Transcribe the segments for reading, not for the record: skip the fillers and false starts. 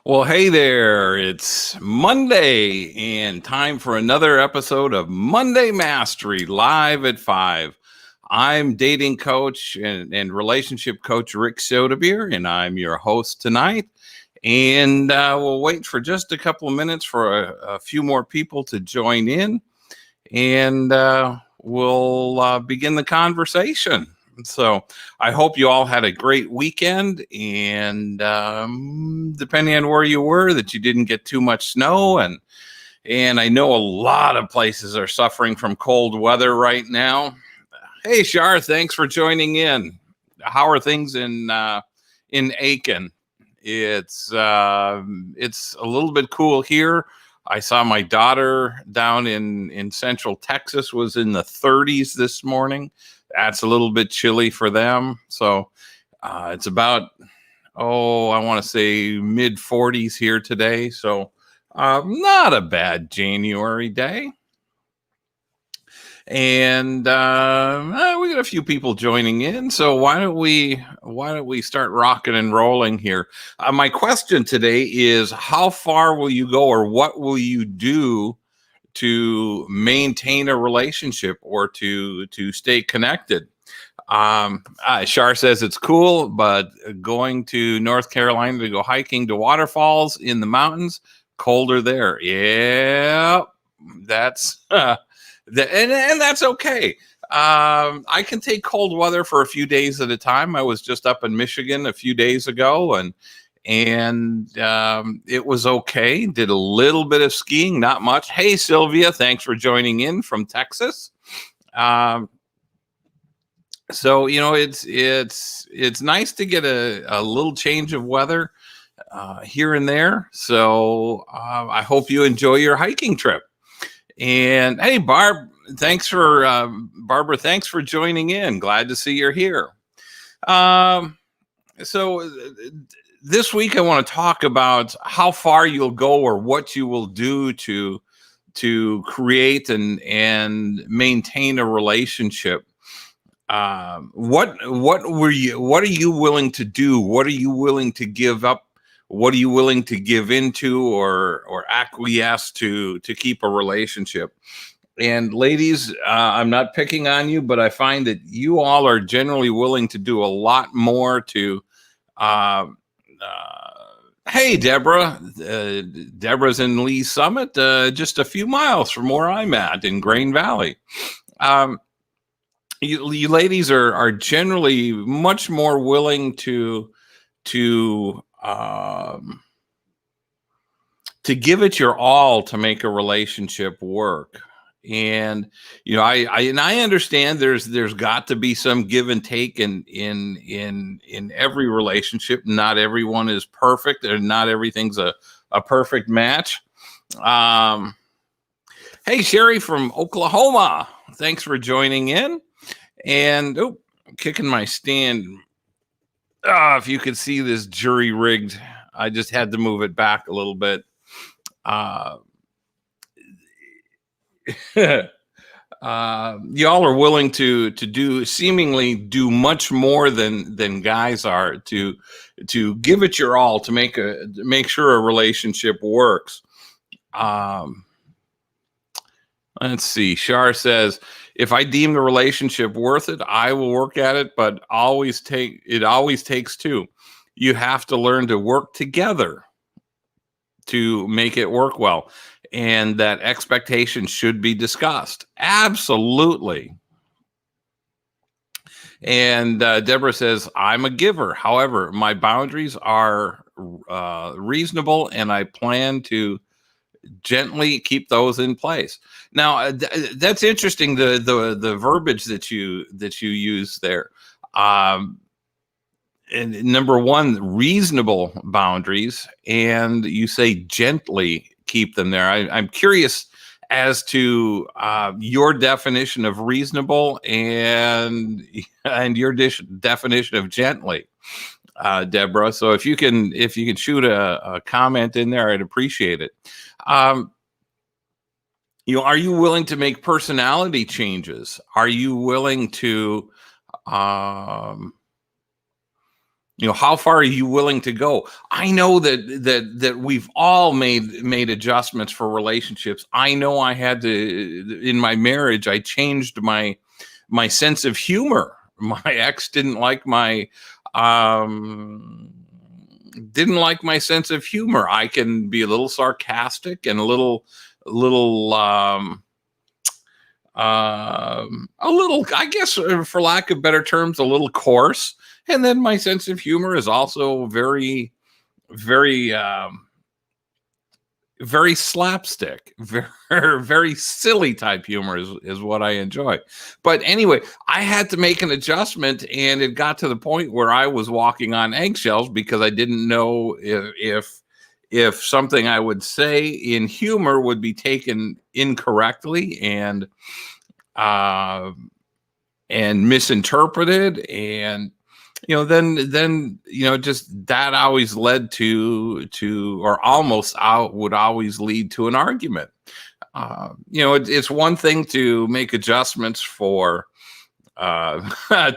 Well, hey there. It's Monday and time for another episode of Monday Mastery live at 5. I'm dating coach and relationship coach Rick Sodebeer, and I'm your host tonight. And we'll wait for just a couple of minutes for a few more people to join in, and we'll begin the conversation. So I hope you all had a great weekend, and depending on where you were, that you didn't get too much snow. And I know a lot of places are suffering from cold weather right now. Hey, Shar, thanks for joining in. How are things in Aiken? It's a little bit cool here. I saw my daughter down in Central Texas was in the 30s this morning. That's a little bit chilly for them. So it's about, I want to say mid 40s here today. So not a bad January day. And we got a few people joining in. So why don't we start rocking and rolling here? My question today is, how far will you go, or what will you do to maintain a relationship or to stay connected? Shar says it's cool, but going to North Carolina to go hiking to waterfalls in the mountains, colder there. Yeah, that's and that's okay. I can take cold weather for a few days at a time. I was just up in Michigan a few days ago, and it was okay. Did a little bit of skiing, not much. Hey, Sylvia, thanks for joining in from Texas. So it's nice to get a little change of weather here and there. So I hope you enjoy your hiking trip. And hey, Barbara, thanks for joining in. Glad to see you're here. So this week I want to talk about how far you'll go, or what you will do to create and maintain a relationship. What are you willing to do? What are you willing to give up? What are you willing to give into or acquiesce to keep a relationship? And ladies, I'm not picking on you, but I find that you all are generally willing to do a lot more to. Hey, Deborah. Deborah's in Lee Summit, just a few miles from where I'm at in Grain Valley. You ladies are generally much more willing to give it your all to make a relationship work. And I understand there's got to be some give and take in every relationship. Not everyone is perfect, and not everything's a perfect match. Hey, Sherry from Oklahoma, thanks for joining in. And kicking my stand. If you could see this jury rigged, I just had to move it back a little bit. Y'all are willing to seemingly do much more than guys are to give it your all to make sure a relationship works. Let's see. Shar says, if I deem the relationship worth it, I will work at it, but it always takes two. You have to learn to work together to make it work well. And that expectation should be discussed. Absolutely. And Deborah says, I'm a giver. However, my boundaries are reasonable, and I plan to gently keep those in place. Now, that's interesting. The verbiage that you use there. And number one, reasonable boundaries, and you say gently keep them there. I'm curious as to your definition of reasonable and your definition of gently, Deborah. So if you can shoot a comment in there, I'd appreciate it. Are you willing to make personality changes? Are you willing to How far are you willing to go? I know that we've all made adjustments for relationships. I know I had to in my marriage. I changed my sense of humor. My ex um didn't like my sense of humor. I can be a little sarcastic and little a little, I guess, for lack of better terms, a little coarse. And then my sense of humor is also very, very slapstick, very silly type humor is what I enjoy. But anyway, I had to make an adjustment, and it got to the point where I was walking on eggshells because I didn't know if something I would say in humor would be taken incorrectly uh, and misinterpreted. And just that always led to or almost out would always lead to an argument. It's one thing to make adjustments for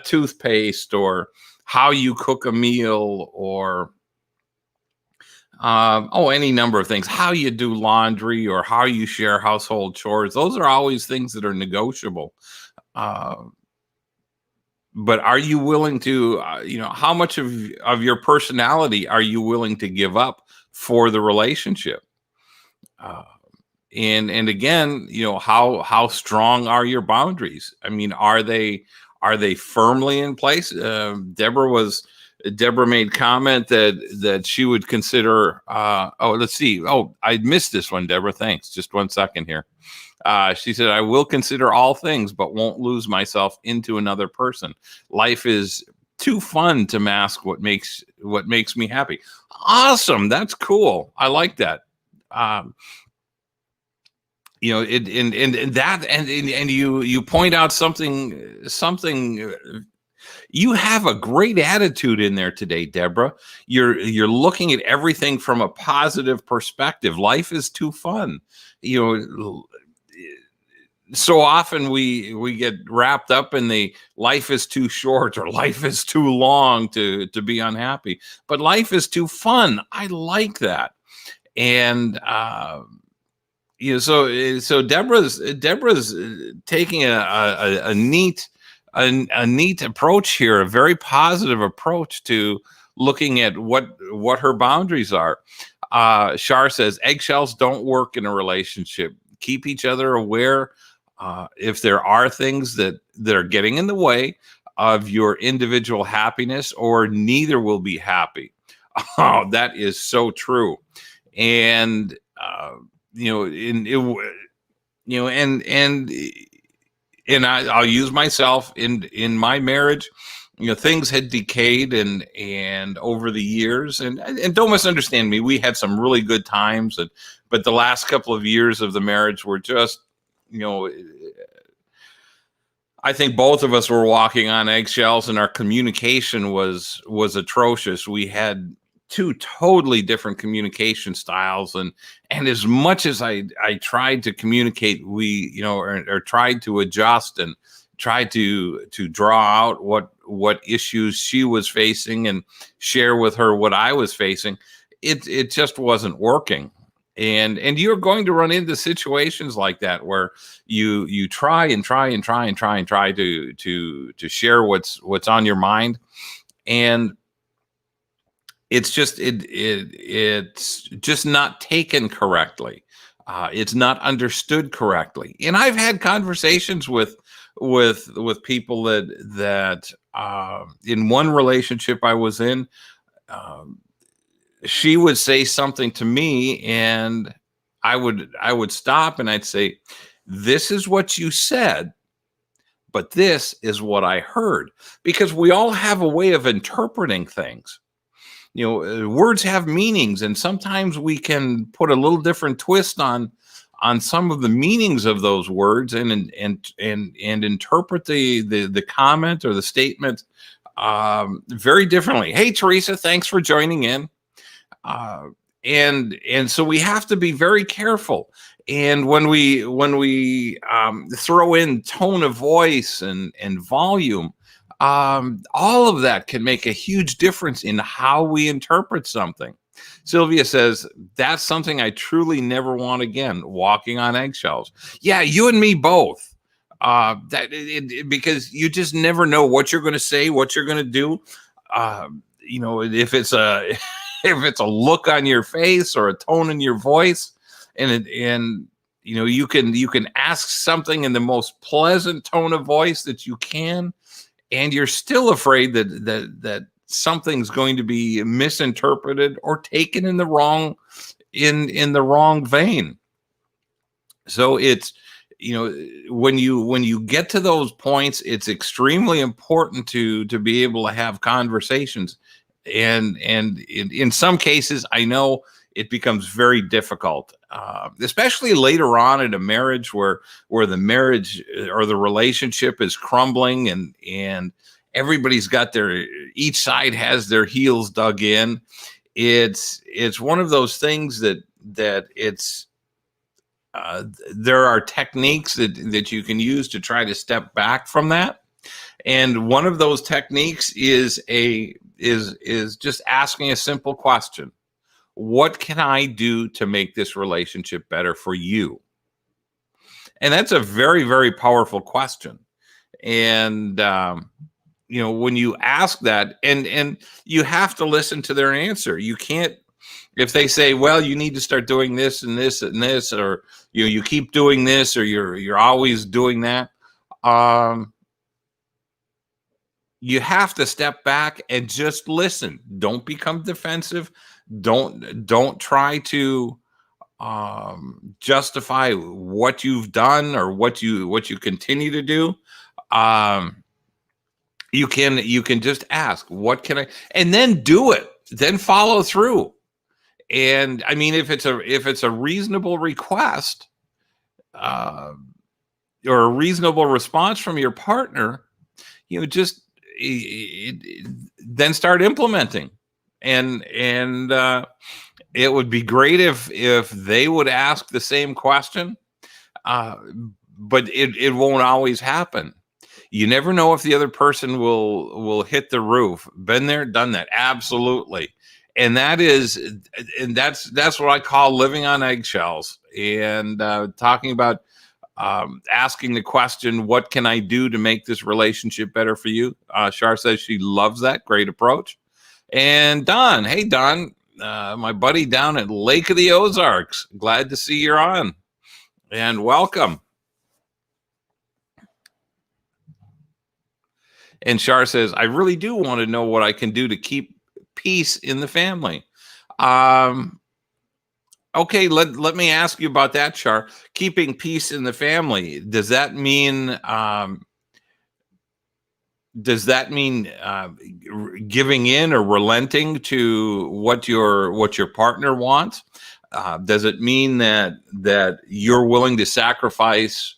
toothpaste or how you cook a meal, or any number of things, how you do laundry or how you share household chores. Those are always things that are negotiable. uh, but are you willing to how much of your personality are you willing to give up for the relationship? uh, and again, how strong are your boundaries? I mean, are they firmly in place? Deborah made comment that she would consider let's see. Oh, I missed this one, Deborah. Thanks. Just 1 second here. She said, I will consider all things, but won't lose myself into another person. Life is too fun to mask what makes me happy. Awesome. That's cool. I like that. Um, it and that and you point out something. You have a great attitude in there today, Deborah. You're looking at everything from a positive perspective. Life is too fun. You know, so often we get wrapped up in the life is too short or life is too long to be unhappy. But life is too fun. I like that. And so Deborah's taking a neat approach here, a very positive approach to looking at what her boundaries are. Shar says eggshells don't work in a relationship. Keep each other aware if there are things that are getting in the way of your individual happiness, or neither will be happy. Oh, that is so true. And I'll use myself in my marriage. Things had decayed and over the years, and don't misunderstand me. We had some really good times, but the last couple of years of the marriage were just, I think both of us were walking on eggshells, and our communication was atrocious. We had two totally different communication styles, and as much as I tried to communicate, we or tried to adjust and tried to draw out what issues she was facing and share with her what I was facing, it just wasn't working. And you're going to run into situations like that where you try to share what's on your mind, and it's just not taken correctly. It's not understood correctly. And I've had conversations with people that in one relationship I was in, she would say something to me, and I would stop and I'd say, this is what you said, but this is what I heard. Because we all have a way of interpreting things. Words have meanings, and sometimes we can put a little different twist on some of the meanings of those words, and interpret the comment or the statement very differently. Hey, Teresa, thanks for joining in. And so we have to be very careful. And when we throw in tone of voice and volume, All of that can make a huge difference in how we interpret something. Sylvia says, that's something I truly never want again, walking on eggshells. Yeah, you and me both. Because you just never know what you're going to say, what you're going to do. If it's a if it's a look on your face or a tone in your voice, and you can ask something in the most pleasant tone of voice that you can, and you're still afraid that something's going to be misinterpreted or taken in the wrong vein. So it's when you get to those points, it's extremely important to be able to have conversations, and in some cases, I know it becomes very difficult, especially later on in a marriage where the marriage or the relationship is crumbling, and everybody's got each side has their heels dug in. It's one of those things that it's there are techniques that you can use to try to step back from that. And one of those techniques is just asking a simple question. What can I do to make this relationship better for you? And that's a very, very powerful question. And, when you ask that, and you have to listen to their answer. You can't, if they say, well, you need to start doing this and this and this, or you keep doing this, or you're always doing that. You have to step back and just listen. Don't become defensive. Don't try to justify what you've done or what you continue to do. You can just ask, what can I, and then do it. Then follow through. And I mean, if it's a reasonable request, or a reasonable response from your partner, just then start implementing. And it would be great if they would ask the same question, but it won't always happen. You never know if the other person will hit the roof. Been there, done that. Absolutely. And that's what I call living on eggshells, and talking about asking the question, what can I do to make this relationship better for you? Shar says she loves that. Great approach. And Don, hey Don, my buddy down at Lake of the Ozarks, glad to see you're on, and welcome. And Shar says, I really do want to know what I can do to keep peace in the family. Okay, let me ask you about that, Shar. Keeping peace in the family, does that mean giving in or relenting to what your partner wants? Does it mean that you're willing to sacrifice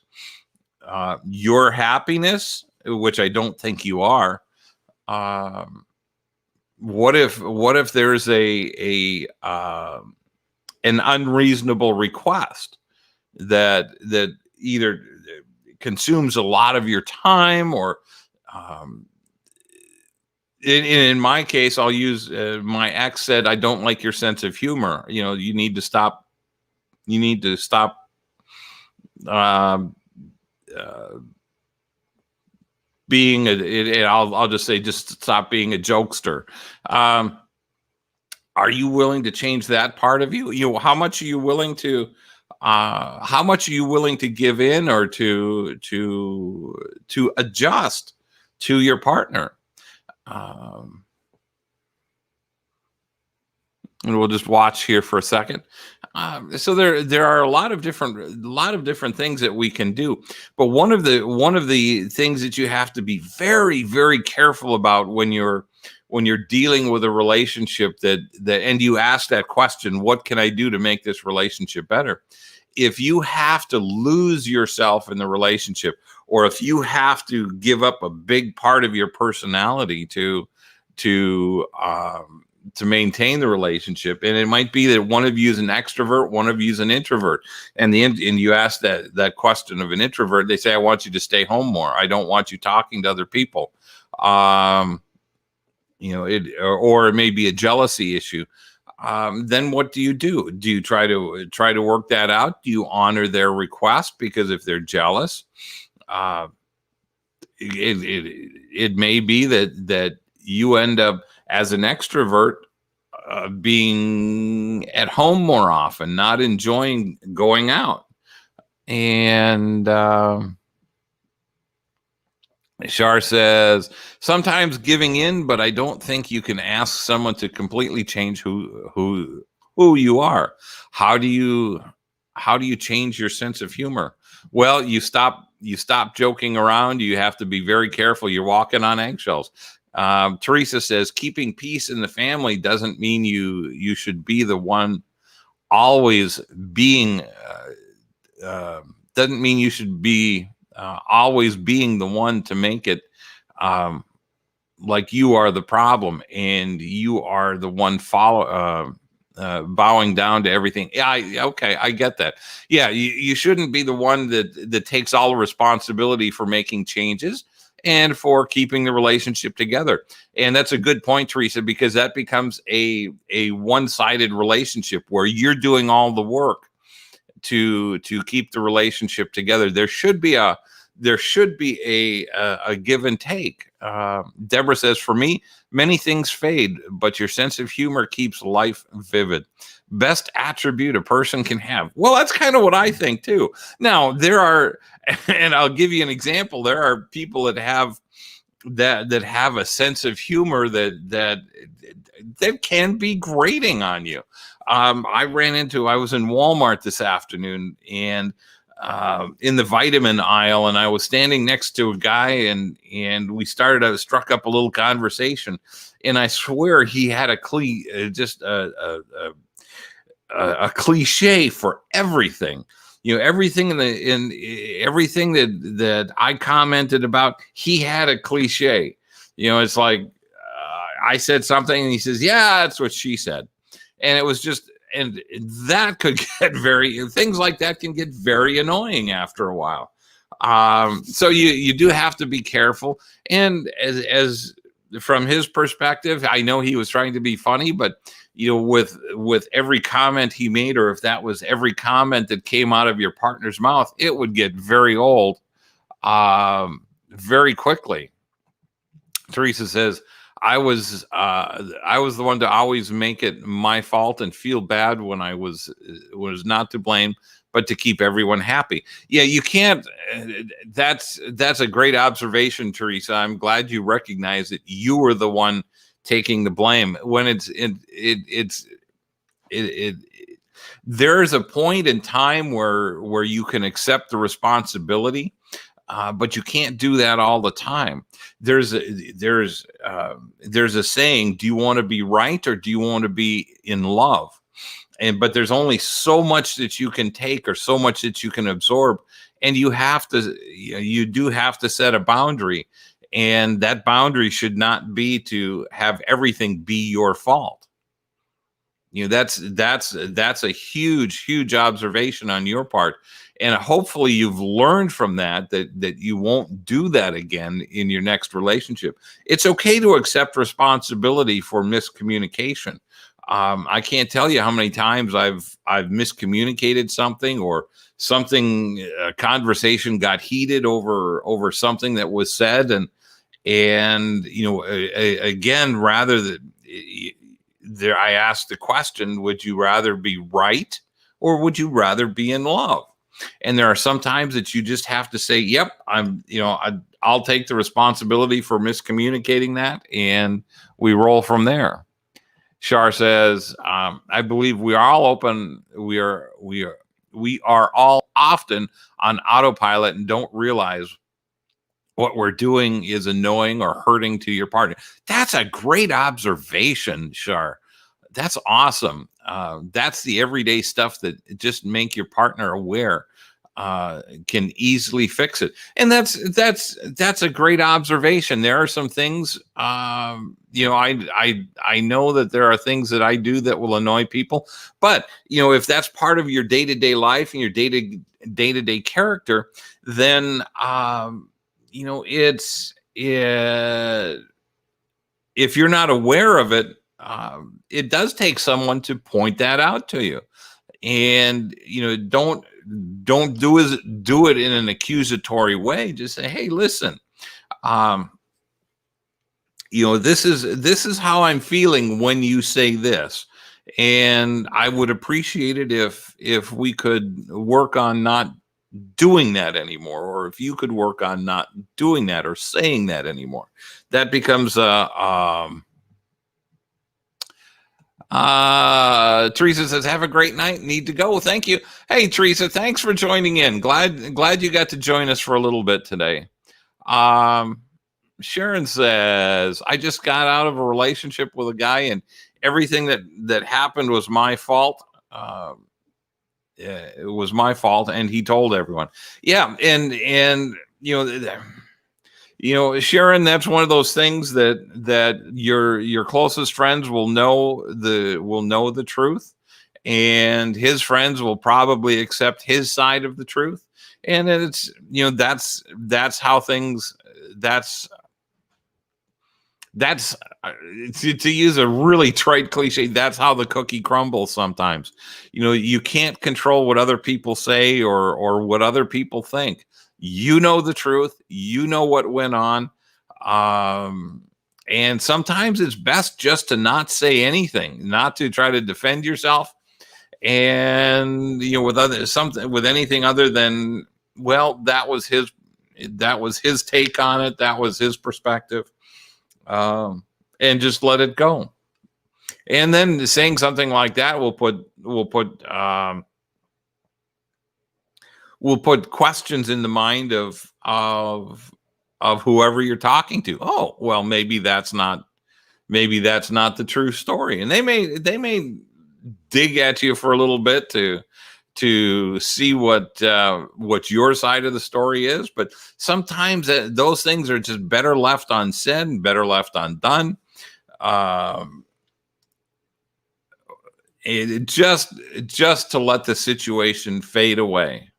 your happiness, which I don't think you are? What if there's an unreasonable request that either consumes a lot of your time, or in my case, I'll use my ex said, I don't like your sense of humor. You need to stop being I'll just say, just stop being a jokester. Are you willing to change that part of you? How much are you willing to give in, or to adjust to your partner? And we'll just watch here for a second. So there are a lot of different things that we can do, but one of the things that you have to be very, very careful about when you're dealing with a relationship and you ask that question, what can I do to make this relationship better? If you have to lose yourself in the relationship, or if you have to give up a big part of your personality to maintain the relationship. And it might be that one of you is an extrovert, one of you is an introvert. And you ask that question of an introvert, they say, I want you to stay home more. I don't want you talking to other people. Or it may be a jealousy issue. Then what do you do? Do you try to work that out? Do you honor their request? Because if they're jealous, it may be that you end up as an extrovert being at home more often, not enjoying going out. And Shar says, sometimes giving in, but I don't think you can ask someone to completely change who you are. How do you change your sense of humor? Well, you stop joking around. You have to be very careful. You're walking on eggshells. Teresa says, keeping peace in the family doesn't mean you should be the one always being, doesn't mean you should be always being the one to make it like you are the problem and you are the one bowing down to everything. Yeah, okay, I get that. Yeah, you shouldn't be the one that takes all the responsibility for making changes and for keeping the relationship together. And that's a good point, Teresa, because that becomes a one-sided relationship where you're doing all the work to keep the relationship together. There should be a give and take. Deborah says, for me, many things fade, but your sense of humor keeps life vivid. Best attribute a person can have. Well, that's kind of what I think too. Now, there are, and I'll give you an example. There are people that have a sense of humor that can be grating on you. I was in Walmart this afternoon and in the vitamin aisle, and I was standing next to a guy, and we struck up a little conversation, and I swear he had a cliche for everything. Everything in everything that I commented about, he had a cliche. It's like I said something, and he says, "Yeah, that's what she said," and it was just. And that could get things like that can get very annoying after a while. So you do have to be careful. And as from his perspective, I know he was trying to be funny, but with every comment he made, or if that was every comment that came out of your partner's mouth, it would get very old very quickly. Teresa says, I was the one to always make it my fault and feel bad when I was not to blame, but to keep everyone happy. Yeah, you can't. That's a great observation, Teresa. I'm glad you recognize that you were the one taking the blame when there's a point in time where you can accept the responsibility. But you can't do that all the time. There's a saying: do you want to be right or do you want to be in love? But there's only so much that you can take or so much that you can absorb, and you do have to set a boundary, and that boundary should not be to have everything be your fault. That's a huge observation on your part. And hopefully you've learned from that you won't do that again in your next relationship. It's okay to accept responsibility for miscommunication. I can't tell you how many times I've miscommunicated something, or a conversation got heated over something that was said, and again, rather than there, I asked the question: would you rather be right or would you rather be in love? And there are some times that you just have to say, yep, I'll take the responsibility for miscommunicating that, and we roll from there. Shar says, I believe we are all open. We are all often on autopilot and don't realize what we're doing is annoying or hurting to your partner. That's a great observation, Shar. That's awesome. That's the everyday stuff that just make your partner aware. can easily fix it. And that's a great observation. There are some things, I know that there are things that I do that will annoy people, but if that's part of your day-to-day life and your day-to-day character, then it's if you're not aware of it, it does take someone to point that out to you. And don't do it in an accusatory way. Just say, hey, listen, um, this is how I'm feeling when you say this, and I would appreciate it if we could work on not doing that anymore, or if you could work on not doing that or saying that anymore. That becomes Teresa says, have a great night. Need to go. Thank you. Hey, Teresa, thanks for joining in. Glad you got to join us for a little bit today. Sharon says, I just got out of a relationship with a guy and everything that happened was my fault. It was my fault, and he told everyone. Yeah, and Sharon, that's one of those things that your closest friends will know the truth, and his friends will probably accept his side of the truth. And it's that's how things that's to use a really trite cliche, that's how the cookie crumbles sometimes. You can't control what other people say or what other people think. You know the truth. You know what went on. And sometimes it's best just to not say anything, not to try to defend yourself. And with anything other than, well, that was his take on it. That was his perspective. And just let it go. And then saying something like that will put questions in the mind of whoever you're talking to. Oh, well, maybe that's not the true story. And they may dig at you for a little bit to see what your side of the story is. But sometimes those things are just better left unsaid and better left undone. Just to let the situation fade away.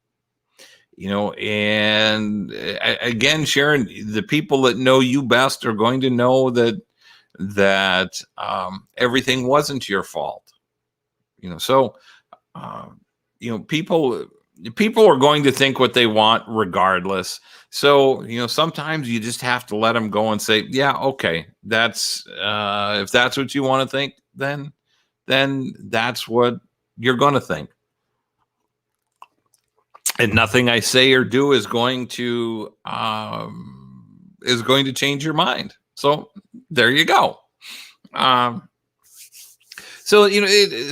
And again, Sharon, the people that know you best are going to know that everything wasn't your fault. So people are going to think what they want regardless. So sometimes you just have to let them go and say, yeah, okay, that's if that's what you want to think, then that's what you're going to think. And nothing I say or do is going to change your mind. So there you go. So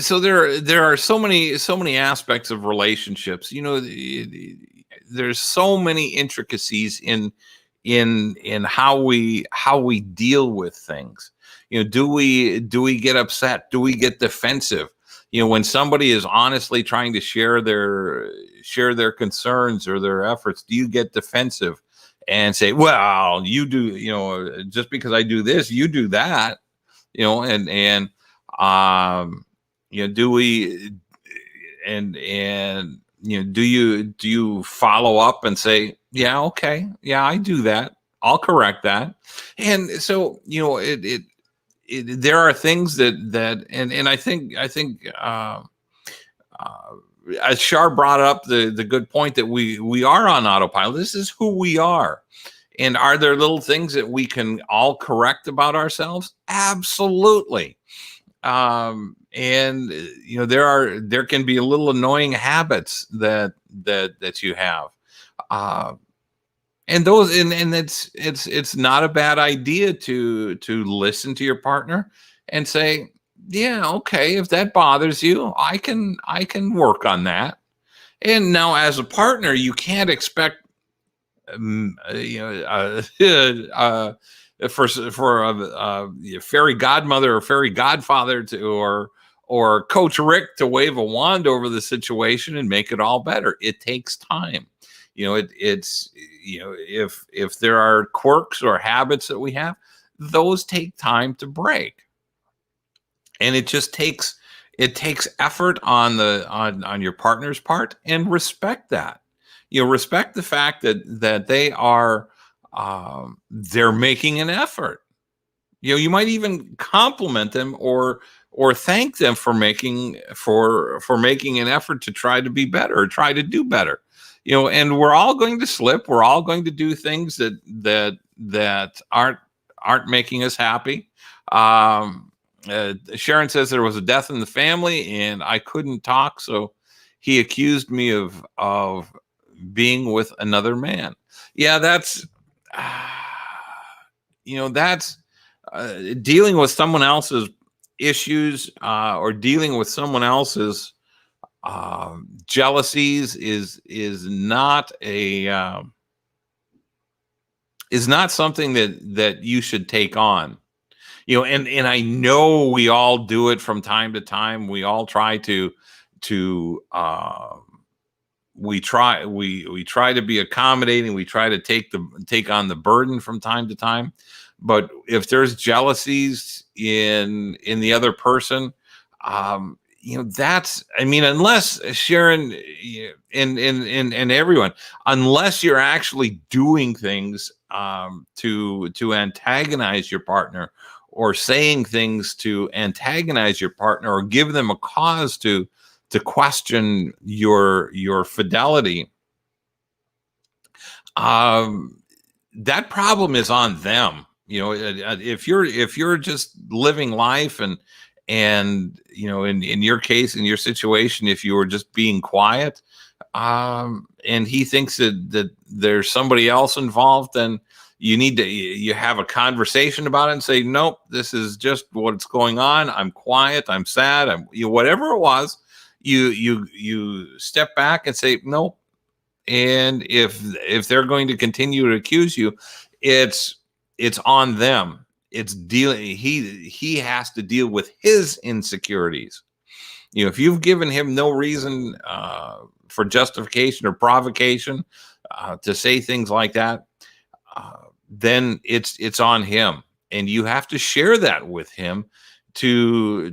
so there are so many aspects of relationships. There's so many intricacies in how we deal with things. Do we get upset? Do we get defensive? When somebody is honestly trying to share their concerns or their efforts, do you get defensive and say, well, you do, just because I do this, you do that, and do we, and do you follow up and say, yeah, okay, yeah, I do that, I'll correct that. And so there are things that and I think Shar brought up the good point that we are on autopilot. This is who we are. And are there little things that we can all correct about ourselves? Absolutely. And there can be a little annoying habits that you have. And those and it's not a bad idea to listen to your partner and say, yeah, okay, if that bothers you, I can work on that. And now as a partner, you can't expect for a fairy godmother or fairy godfather to or Coach Rick to wave a wand over the situation and make it all better. It takes time. It's if there are quirks or habits that we have, those take time to break, and it takes effort on your partner's part, and respect that. Respect the fact that they're making an effort. You might even compliment them or thank them for making an effort to try to be better or try to do better. And we're all going to slip. We're all going to do things that aren't making us happy. Sharon says there was a death in the family and I couldn't talk, so he accused me of being with another man. Yeah, that's dealing with someone else's issues, or dealing with someone else's jealousies is not something that you should take on. And I know we all do it from time to time. We all try to we try to be accommodating. We try to take on the burden from time to time. But if there's jealousies in the other person, unless Sharon and everyone, unless you're actually doing things to antagonize your partner, or saying things to antagonize your partner, or give them a cause to question your fidelity, that problem is on them. If you're just living life and in your case, in your situation, if you were just being quiet, and he thinks that there's somebody else involved, then you have a conversation about it and say, nope, this is just what's going on. I'm quiet. I'm sad. Whatever it was, you step back and say, nope. And if they're going to continue to accuse you, it's on them. He has to deal with his insecurities. If you've given him no reason for justification or provocation to say things like that, then it's on him, and you have to share that with him to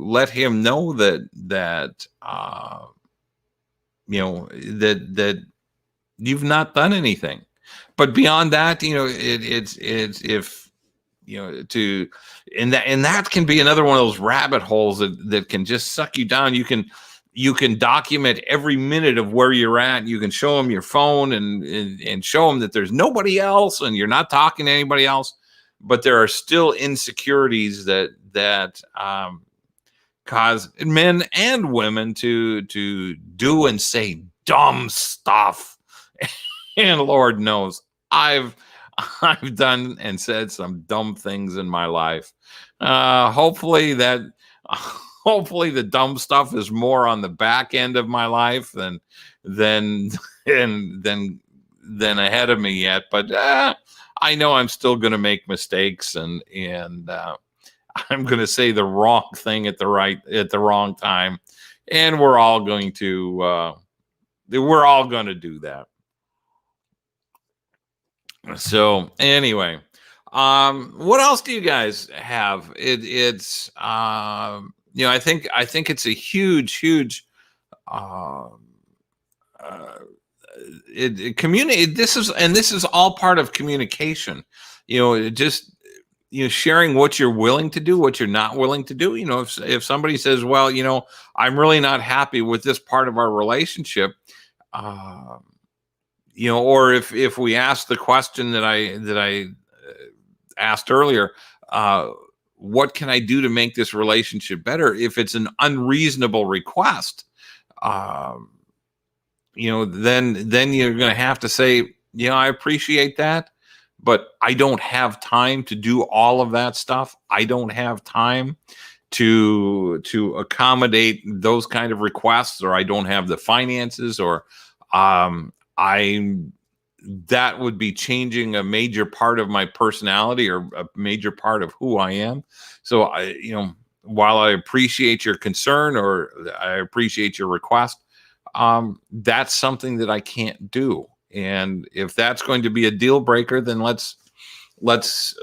let him know that that you've not done anything. But beyond that, it's if to and that can be another one of those rabbit holes that can just suck you down. You can document every minute of where you're at. You can show them your phone and show them that there's nobody else and you're not talking to anybody else. But there are still insecurities that cause men and women to do and say dumb stuff. And Lord knows I've done and said some dumb things in my life. Hopefully the dumb stuff is more on the back end of my life than ahead of me yet. But I know I'm still going to make mistakes, and I'm going to say the wrong thing at the wrong time, and we're all going to do that. So anyway, what else do you guys have? I think it's a huge community. This is all part of communication. Sharing what you're willing to do, what you're not willing to do. If somebody says, well, I'm really not happy with this part of our relationship, or if we ask the question that I asked earlier, what can I do to make this relationship better? If it's an unreasonable request, then you're going to have to say, I appreciate that, but I don't have time to do all of that stuff. I don't have time to accommodate those kind of requests, or I don't have the finances, or that would be changing a major part of my personality or a major part of who I am. So while I appreciate your concern or I appreciate your request, that's something that I can't do. And if that's going to be a deal breaker, then let's let's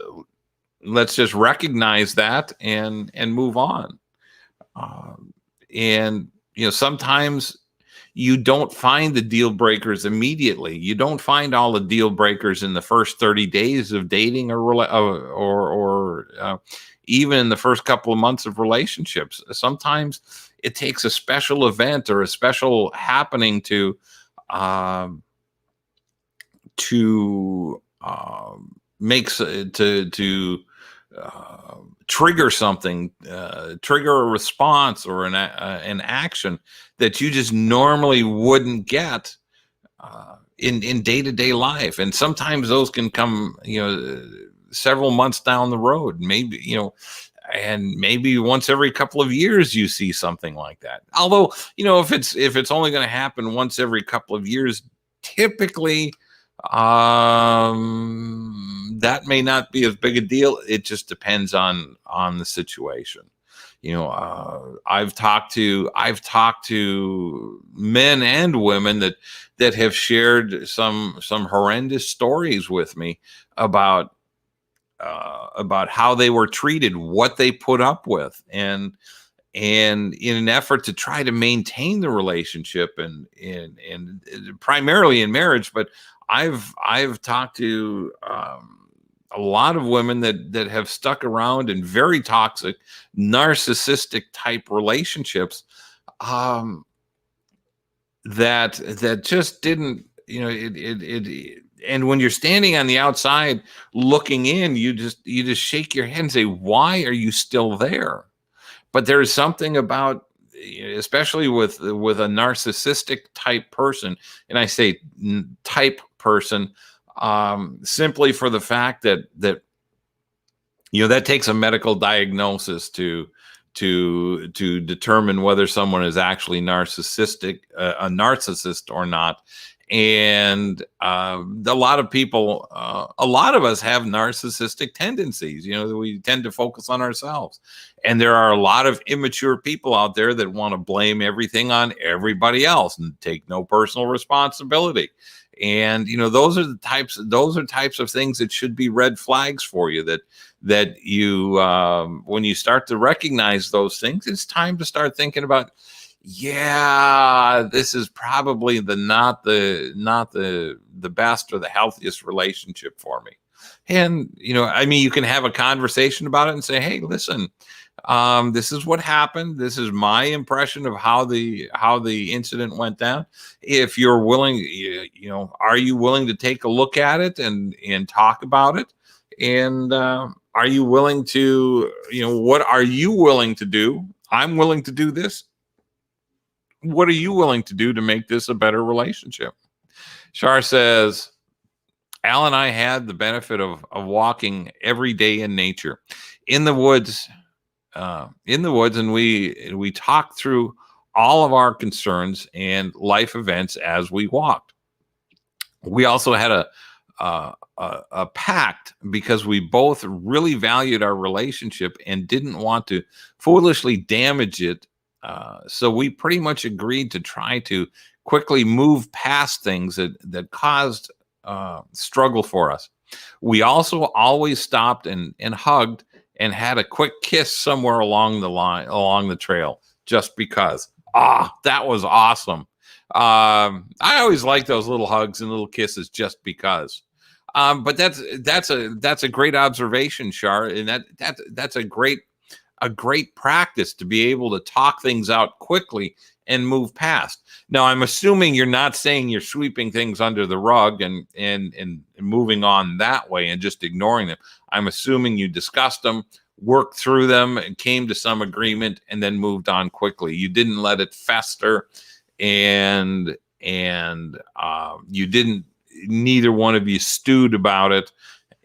just recognize that and move on. And sometimes you don't find the deal breakers immediately. You don't find all the deal breakers in the first 30 days of dating or even in the first couple of months of relationships. Sometimes it takes a special event or a special happening um, to makes uh, trigger something, trigger a response or an action that you just normally wouldn't get in day-to-day life. And sometimes those can come several months down the road, maybe and maybe once every couple of years you see something like that. Although if it's only going to happen once every couple of years, typically that may not be as big a deal. It just depends on the situation. I've talked to men and women that have shared some horrendous stories with me about how they were treated, what they put up with, and in an effort to try to maintain the relationship and primarily in marriage. But I've talked to a lot of women that have stuck around in very toxic, narcissistic type relationships, that just didn't, and when you're standing on the outside looking in, you just shake your head and say, why are you still there? But there's something about, especially with a narcissistic type person, and I say type person simply for the fact that that takes a medical diagnosis to determine whether someone is actually narcissistic, a narcissist or not. And a lot of people, a lot of us have narcissistic tendencies. We tend to focus on ourselves, and there are a lot of immature people out there that want to blame everything on everybody else and take no personal responsibility. And those are types of things that should be red flags for you, that you when you start to recognize those things, it's time to start thinking about, yeah, this is probably not the best or the healthiest relationship for me. And you can have a conversation about it and say, hey, listen, this is what happened. This is my impression of how the incident went down. If you're willing, are you willing to take a look at it and talk about it? And are you willing to, what are you willing to do? I'm willing to do this. What are you willing to do to make this a better relationship? Shar says, Al and I had the benefit of walking every day in nature, in the woods, and we talked through all of our concerns and life events as we walked. We also had a pact because we both really valued our relationship and didn't want to foolishly damage it. So we pretty much agreed to try to quickly move past things that caused struggle for us. We also always stopped and hugged and had a quick kiss somewhere along the trail, just because. That was awesome. I always like those little hugs and little kisses just because. But that's a great observation, Shar, and that's a great practice to be able to talk things out quickly and move past. Now, I'm assuming you're not saying you're sweeping things under the rug and moving on that way and just ignoring them. I'm assuming you discussed them, worked through them, and came to some agreement, and then moved on quickly. You didn't let it fester, and you didn't. Neither one of you stewed about it,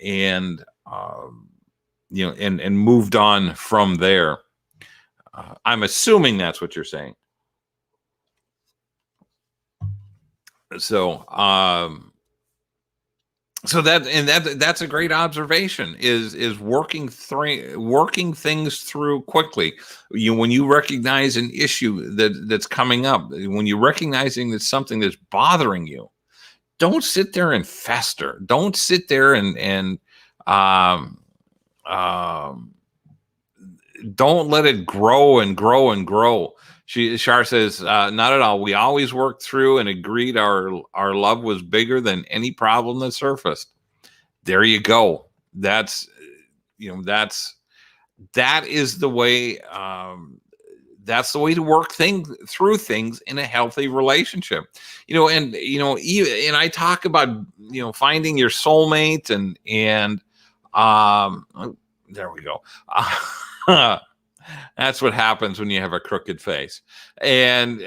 and and moved on from there. I'm assuming that's what you're saying. So So that's a great observation, is working things through quickly. When you recognize an issue that's coming up, when you're recognizing that something that's bothering you, don't sit there and fester. Don't sit there and um, um, don't let it grow and grow and grow. Shar says, not at all. We always worked through and agreed our love was bigger than any problem that surfaced. There you go. That's that is the way. That's the way to work through things in a healthy relationship. And I talk about finding your soulmate and oh, there we go. That's what happens when you have a crooked face. And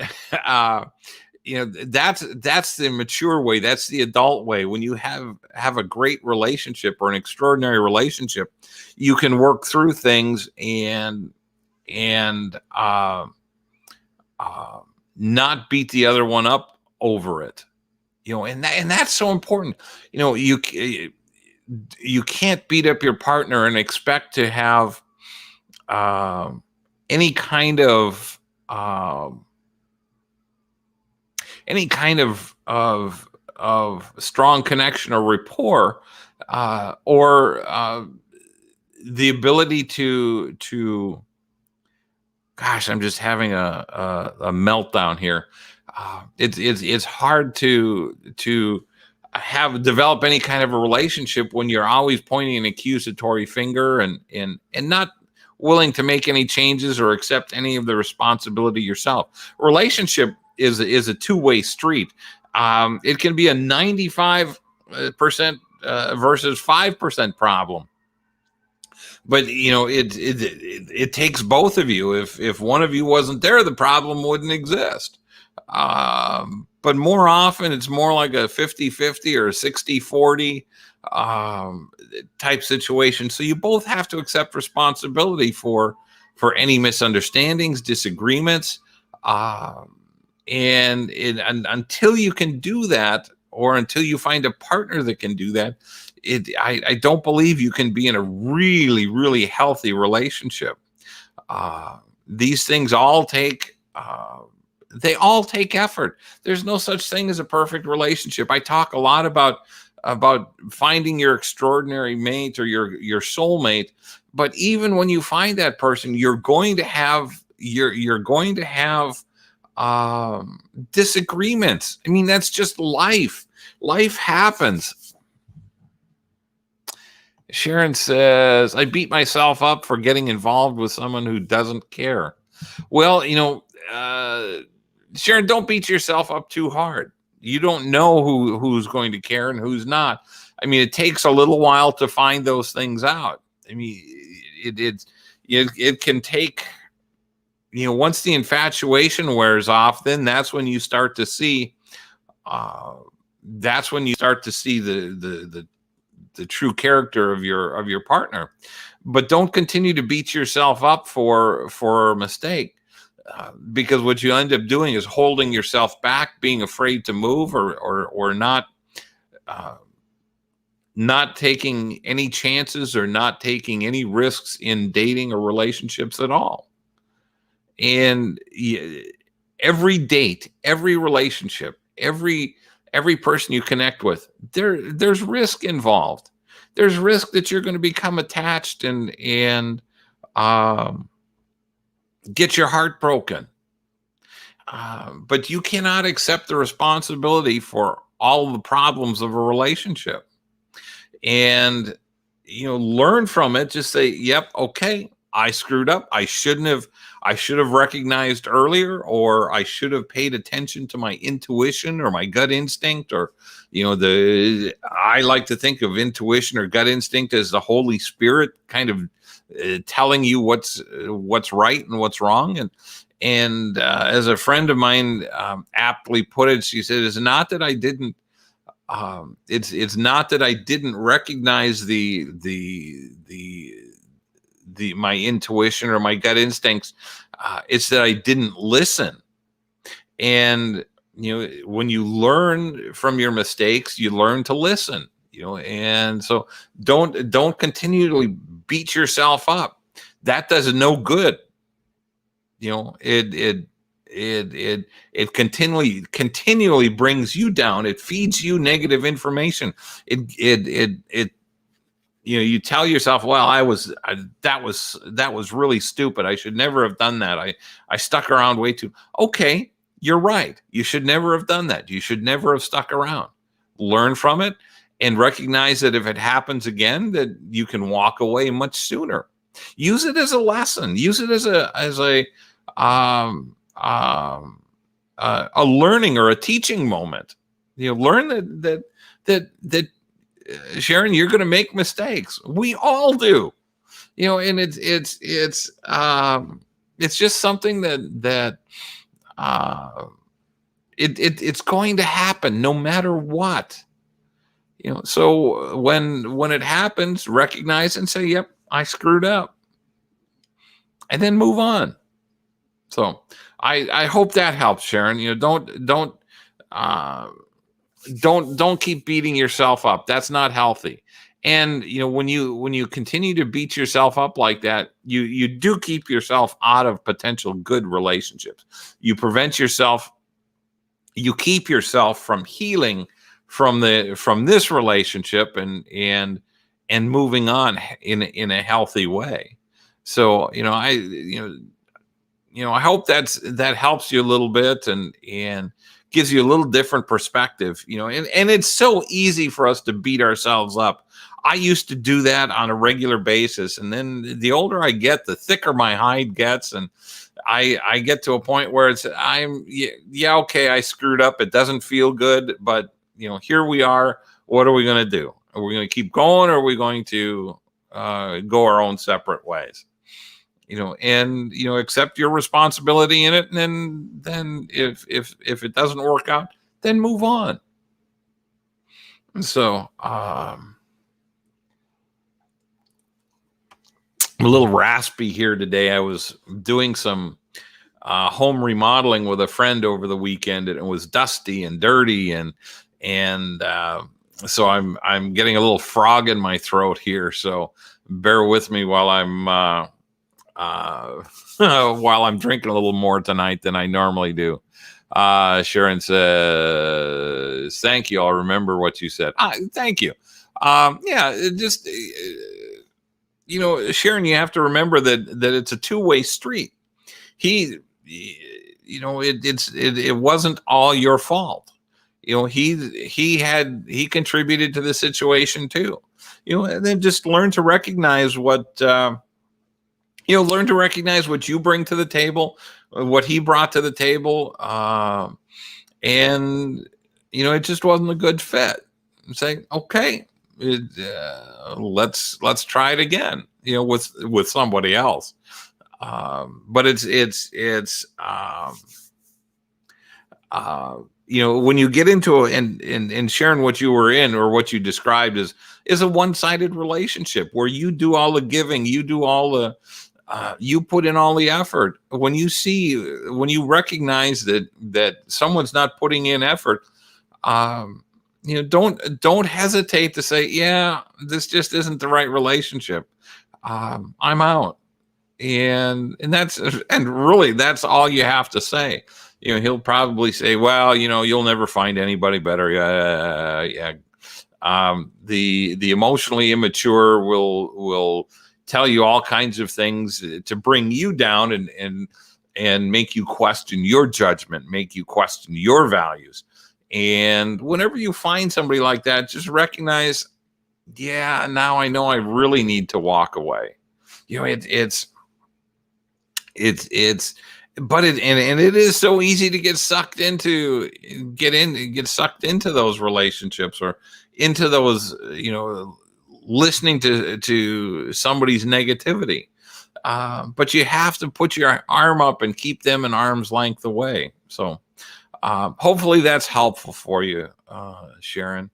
that's the mature way. That's the adult way. When you have a great relationship or an extraordinary relationship, you can work through things and not beat the other one up over it. And that's so important. You can't beat up your partner and expect to have any kind of of strong connection or rapport, or the ability to gosh, I'm just having a meltdown here. It's hard to develop any kind of a relationship when you're always pointing an accusatory finger and not willing to make any changes or accept any of the responsibility yourself. Relationship is a two-way street. It can be a 95% versus 5% problem. But it takes both of you. If one of you wasn't there, the problem wouldn't exist. But more often, it's more like a 50-50 or a 60-40 type situation. So you both have to accept responsibility for any misunderstandings, disagreements, and until you can do that, or until you find a partner that can do that, I don't believe you can be in a really, really healthy relationship. These things all take effort. There's no such thing as a perfect relationship. I talk a lot about finding your extraordinary mate or your soulmate, but even when you find that person, you're going to have disagreements. I mean, that's just life. Life happens. Sharon says, I beat myself up for getting involved with someone who doesn't care. Well, Sharon, don't beat yourself up too hard. You don't know who's going to care and who's not. I mean, it takes a little while to find those things out. I mean, it can take, once the infatuation wears off, then that's when you start to see, the true character of your partner. But don't continue to beat yourself up for a mistake, because what you end up doing is holding yourself back, being afraid to move, or not taking any chances, or not taking any risks in dating or relationships at all. And every date, every relationship, every person you connect with, there's risk involved. There's risk that you're going to become attached and get your heart broken. But you cannot accept the responsibility for all the problems of a relationship. And learn from it. Just say, yep, okay, I screwed up. I should have recognized earlier, or I should have paid attention to my intuition or my gut instinct, or I like to think of intuition or gut instinct as the Holy Spirit kind of telling you what's right and what's wrong. And as a friend of mine aptly put it, she said, it's not that I didn't recognize my intuition or my gut instincts. It's that I didn't listen. And when you learn from your mistakes, you learn to listen. And so don't continually beat yourself up. That does no good. It continually brings you down. It feeds you negative information. It you tell yourself, well, that was really stupid. I should never have done that. I stuck around way too. Okay, you're right. You should never have done that. You should never have stuck around. Learn from it and recognize that if it happens again, that you can walk away much sooner. Use it as a lesson. Use it as a learning or a teaching moment. Learn that Sharon, you're going to make mistakes. We all do. And it's just something that it's going to happen no matter what. So when it happens, recognize and say, "Yep, I screwed up," and then move on. So I hope that helps, Sharon. Don't keep beating yourself up. That's not healthy. And when you continue to beat yourself up like that, you do keep yourself out of potential good relationships. You keep yourself from healing from this relationship and moving on in a healthy way. So I hope that helps you a little bit and gives you a little different perspective, and it's so easy for us to beat ourselves up. I used to do that on a regular basis. And then the older I get, the thicker my hide gets. And I get to a point where okay, I screwed up. It doesn't feel good, but here we are. What are we going to do? Are we going to keep going, or are we going to go our own separate ways? And accept your responsibility in it. And then if it doesn't work out, then move on. And so, I'm a little raspy here today. I was doing some home remodeling with a friend over the weekend, and it was dusty and dirty, and so I'm getting a little frog in my throat here. So bear with me while I'm while I'm drinking a little more tonight than I normally do. Sharon says, "Thank you. I'll remember what you said." Thank you. Yeah, Sharon, you have to remember that it's a two-way street. It wasn't all your fault. He contributed to the situation too. And then just learn to recognize what you bring to the table, what he brought to the table, and it just wasn't a good fit. And say, okay, let's try it again, with somebody else. But it's when you get into and Sharon, what you were in, or what you described is a one-sided relationship where you do all the giving, you do all the you put in all the effort. When you recognize that someone's not putting in effort, don't hesitate to say, yeah, this just isn't the right relationship. I'm out. And really that's all you have to say. He'll probably say, well, you'll never find anybody better. Yeah. The emotionally immature will tell you all kinds of things to bring you down and make you question your judgment, make you question your values. And whenever you find somebody like that, just recognize, yeah, now I know I really need to walk away. It is so easy to get sucked into those relationships, or into those, listening to somebody's negativity. But you have to put your arm up and keep them an arm's length away. So hopefully that's helpful for you, Sharon.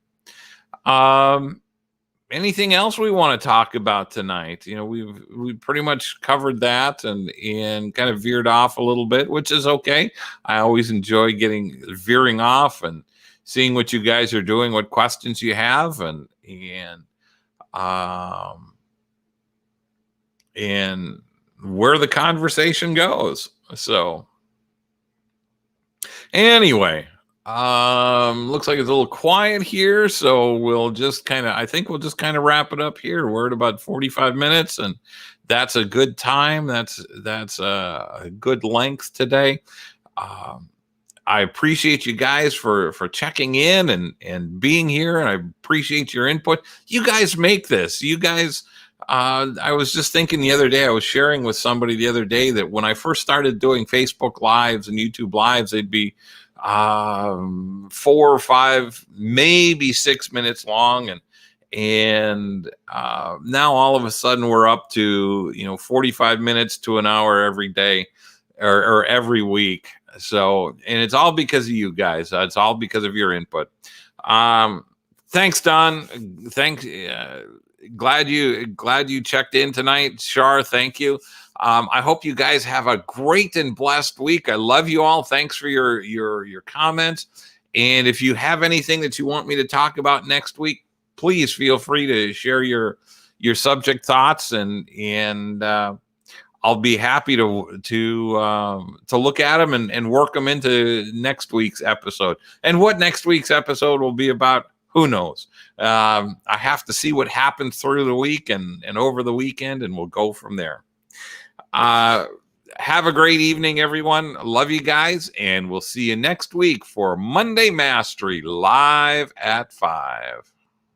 Anything else we want to talk about tonight? We've pretty much covered that and kind of veered off a little bit, which is okay. I always enjoy veering off and seeing what you guys are doing, what questions you have, and where the conversation goes. So anyway, looks like it's a little quiet here, so I think we'll just kind of wrap it up here. We're at about 45 minutes, and that's a good time. That's a good length today. I appreciate you guys for checking in and being here, and I appreciate your input. You guys make this. You guys, I was just thinking the other day, I was sharing with somebody the other day that when I first started doing Facebook Lives and YouTube Lives, they'd be 4 or 5, maybe 6 minutes long, and now all of a sudden we're up to 45 minutes to an hour every day or every week. So, and it's all because of you guys. It's all because of your input. Thanks, Don. Thanks. Glad you checked in tonight. Shar, thank you. I hope you guys have a great and blessed week. I love you all. Thanks for your comments. And if you have anything that you want me to talk about next week, please feel free to share your subject thoughts, and I'll be happy to look at them and work them into next week's episode. And what next week's episode will be about, who knows? I have to see what happens through the week and over the weekend, and we'll go from there. Have a great evening, everyone. Love you guys, and we'll see you next week for Monday Mastery live at 5.